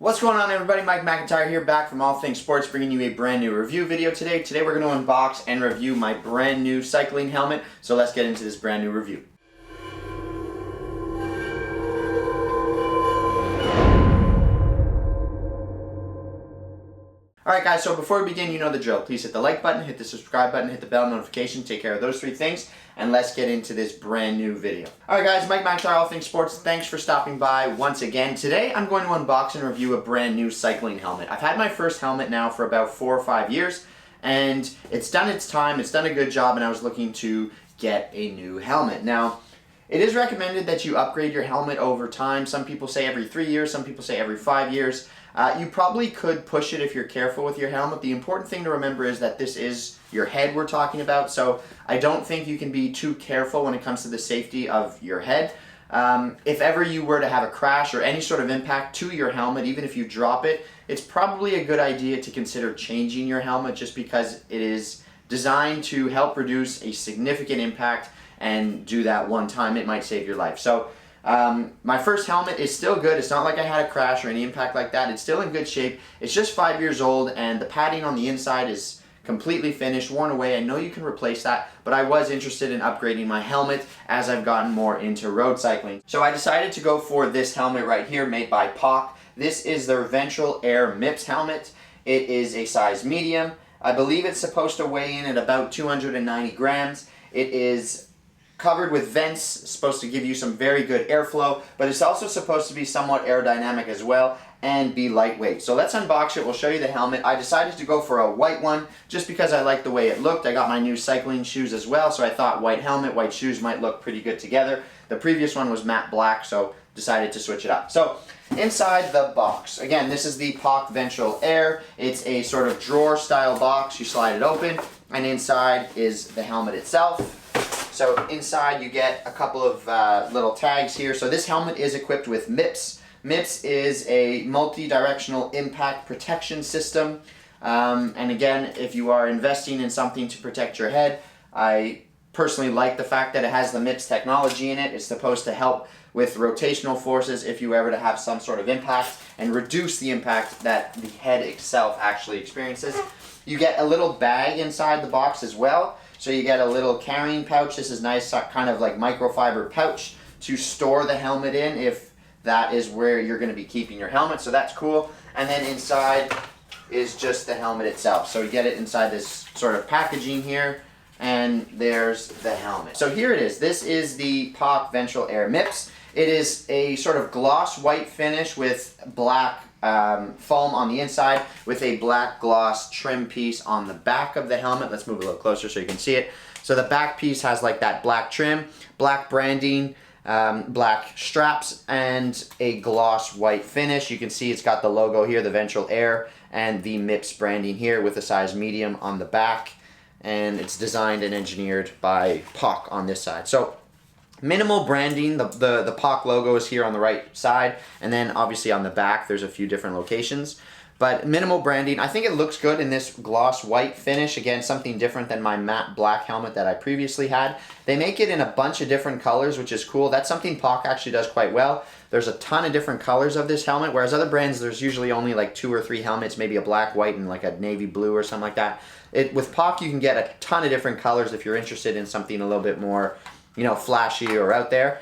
What's going on, everybody? Mike McIntyre here, back from All Things Sports, bringing you a brand new review video today. Today we're going to unbox and review my brand new cycling helmet, so let's get into this brand new review. Alright guys, so before we begin, you know the drill. Please hit the like button, hit the subscribe button, hit the bell notification, take care of those three things, and let's get into this brand new video. Alright guys, Mike McIntyre, All Things Sports, thanks for stopping by once again. Today I'm going to unbox and review a brand new cycling helmet. I've had my first helmet now for about 4 or 5 years, and it's done its time, it's done a good job, and I was looking to get a new helmet. Now, it is recommended that you upgrade your helmet over time. Some people say every 3 years, some people say every 5 years. You probably could push it if you're careful with your helmet. The important thing to remember is that this is your head we're talking about, so I don't think you can be too careful when it comes to the safety of your head. If ever you were to have a crash or any sort of impact to your helmet, even if you drop it, it's probably a good idea to consider changing your helmet, just because it is designed to help reduce a significant impact, and do that one time, it might save your life. So my first helmet is still good. It's not like I had a crash or any impact like that. It's still in good shape. It's just 5 years old, and the padding on the inside is completely finished, worn away. I know you can replace that, but I was interested in upgrading my helmet as I've gotten more into road cycling. So I decided to go for this helmet right here, made by Poc. This is their Ventral Air MIPS helmet. It is a size medium. I believe it's supposed to weigh in at about 290 grams. It is covered with vents, supposed to give you some very good airflow, but it's also supposed to be somewhat aerodynamic as well and be lightweight. So let's unbox it, we'll show you the helmet. I decided to go for a white one just because I liked the way it looked. I got my new cycling shoes as well, so I thought white helmet, white shoes might look pretty good together. The previous one was matte black, so decided to switch it up. So inside the box, again, this is the Poc Ventral Air. It's a sort of drawer style box. You slide it open, and inside is the helmet itself. So inside you get a couple of little tags here. So this helmet is equipped with MIPS. MIPS is a multi-directional impact protection system. And again, if you are investing in something to protect your head, I personally like the fact that it has the MIPS technology in it. It's supposed to help with rotational forces if you ever to have some sort of impact, and reduce the impact that the head itself actually experiences. You get a little bag inside the box as well. So you get a little carrying pouch. This is nice, kind of like microfiber pouch to store the helmet in if that is where you're going to be keeping your helmet. So that's cool. And then inside is just the helmet itself. So you get it inside this sort of packaging here, and there's the helmet. So here it is. This is the Poc Ventral Air MIPS. It is a sort of gloss white finish with black foam on the inside, with a black gloss trim piece on the back of the helmet. Let's move a little closer so you can see it. So the back piece has like that black trim, black branding, black straps, and a gloss white finish. You can see it's got the logo here, the Ventral Air, and the MIPS branding here with a size medium on the back. And it's designed and engineered by Poc on this side. So minimal branding. The Poc logo is here on the right side, and then obviously on the back there's a few different locations. But minimal branding. I think it looks good in this gloss white finish. Again, something different than my matte black helmet that I previously had. They make it in a bunch of different colors, which is cool. That's something Poc actually does quite well. There's a ton of different colors of this helmet, whereas other brands there's usually only like 2 or 3 helmets, maybe a black, white, and like a navy blue or something like that. With Poc you can get a ton of different colors if you're interested in something a little bit more, you know, flashy or out there.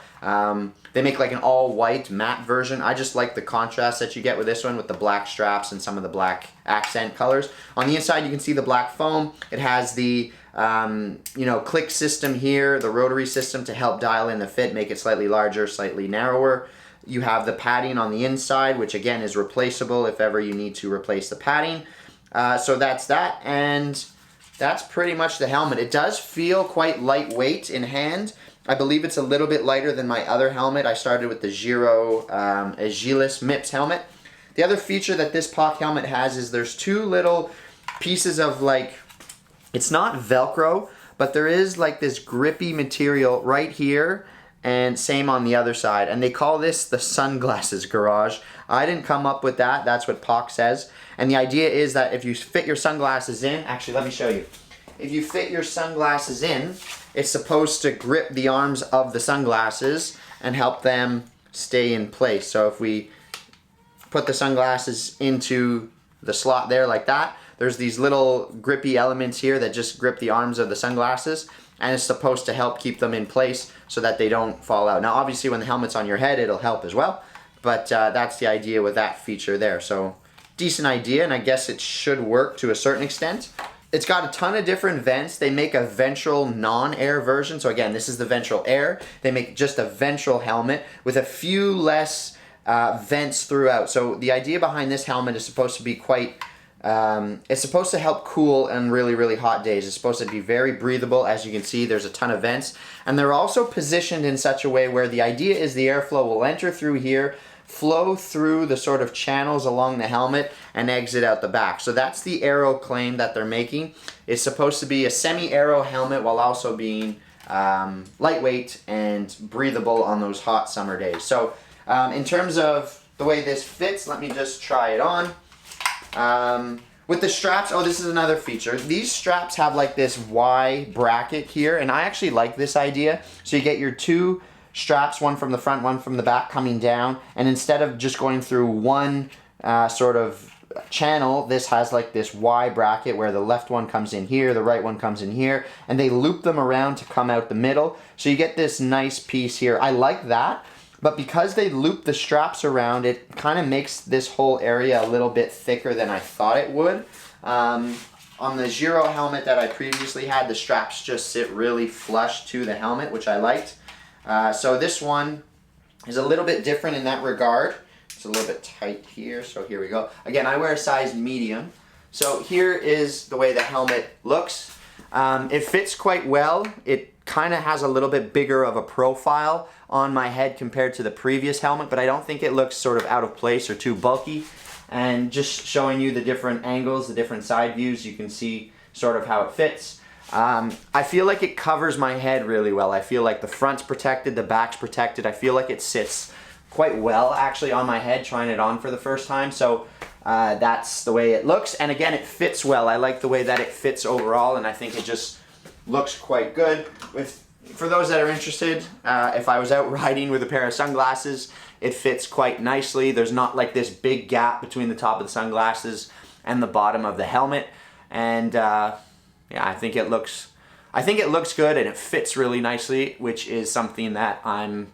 They make like an all-white matte version. I just like the contrast that you get with this one, with the black straps and some of the black accent colors. On the inside you can see the black foam. It has the you know, click system here, the rotary system to help dial in the fit, make it slightly larger, slightly narrower. You have the padding on the inside, which again is replaceable if ever you need to replace the padding. So that's that, and that's pretty much the helmet. It does feel quite lightweight in hand. I believe it's a little bit lighter than my other helmet. I started with the Ztylus MIPS helmet. The other feature that this Poc helmet has is there's 2 little pieces of, like, it's not Velcro, but there is like this grippy material right here, and same on the other side. And they call this the sunglasses garage. I didn't come up with that. That's what Poc says. And the idea is that if you fit your sunglasses in, actually let me show you. If you fit your sunglasses in, it's supposed to grip the arms of the sunglasses and help them stay in place. So if we put the sunglasses into the slot there like that. There's these little grippy elements here that just grip the arms of the sunglasses, and it's supposed to help keep them in place so that they don't fall out. Now obviously when the helmet's on your head, it'll help as well, but that's the idea with that feature there. So decent idea, and I guess it should work to a certain extent. It's got a ton of different vents. They make a ventral non-air version. So again, this is the ventral air. They make just a ventral helmet with a few less vents throughout. So the idea behind this helmet is supposed to be quite, it's supposed to help cool on really, really hot days. It's supposed to be very breathable. As you can see, there's a ton of vents. And they're also positioned in such a way where the idea is the airflow will enter through here, flow through the sort of channels along the helmet, and exit out the back. So that's the aero claim that they're making. It's supposed to be a semi-aero helmet while also being lightweight and breathable on those hot summer days. So in terms of the way this fits, let me just try it on. With the straps, oh, this is another feature. These straps have like this Y bracket here, and I actually like this idea. So you get your two straps, one from the front, one from the back, coming down, and instead of just going through one sort of channel, this has like this Y bracket where the left one comes in here, the right one comes in here, and they loop them around to come out the middle. So you get this nice piece here. I like that, but because they loop the straps around, it kind of makes this whole area a little bit thicker than I thought it would. On the Giro helmet that I previously had, the straps just sit really flush to the helmet, which I liked. So this one is a little bit different in that regard. It's a little bit tight here, so here we go. Again, I wear a size medium. So here is the way the helmet looks. It fits quite well. It kind of has a little bit bigger of a profile on my head compared to the previous helmet, but I don't think it looks sort of out of place or too bulky. And just showing you the different angles, the different side views, you can see sort of how it fits. I feel like it covers my head really well. I feel like the front's protected, the back's protected. I feel like it sits quite well actually on my head, trying it on for the first time. So that's the way it looks. And again, it fits well. I like the way that it fits overall, and I think it just looks quite good. For those that are interested, if I was out riding with a pair of sunglasses, it fits quite nicely. There's not like this big gap between the top of the sunglasses and the bottom of the helmet. And yeah, I think it looks good, and it fits really nicely, which is something that I'm,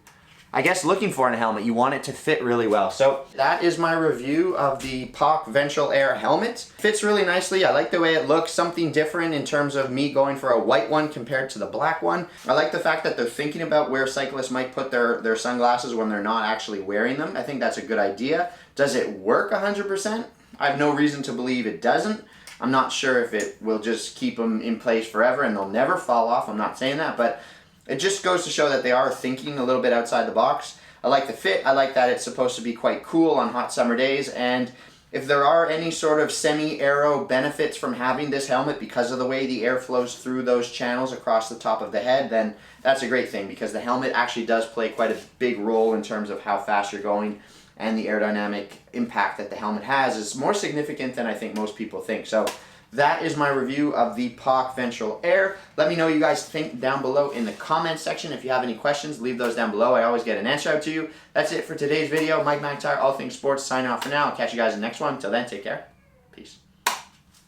I guess, looking for in a helmet. You want it to fit really well. So that is my review of the Poc Ventral Air helmet. Fits really nicely. I like the way it looks. Something different in terms of me going for a white one compared to the black one. I like the fact that they're thinking about where cyclists might put their sunglasses when they're not actually wearing them. I think that's a good idea. Does it work 100%? I have no reason to believe it doesn't. I'm not sure if it will just keep them in place forever and they'll never fall off. I'm not saying that, but it just goes to show that they are thinking a little bit outside the box. I like the fit. I like that it's supposed to be quite cool on hot summer days. And if there are any sort of semi-aero benefits from having this helmet because of the way the air flows through those channels across the top of the head, then that's a great thing, because the helmet actually does play quite a big role in terms of how fast you're going, and the aerodynamic impact that the helmet has is more significant than I think most people think. So that is my review of the Poc Ventral Air. Let me know what you guys think down below in the comments section. If you have any questions, leave those down below. I always get an answer out to you. That's it for today's video. Mike McIntyre, All Things Sports, signing off for now. I'll catch you guys in the next one. Until then, take care. Peace.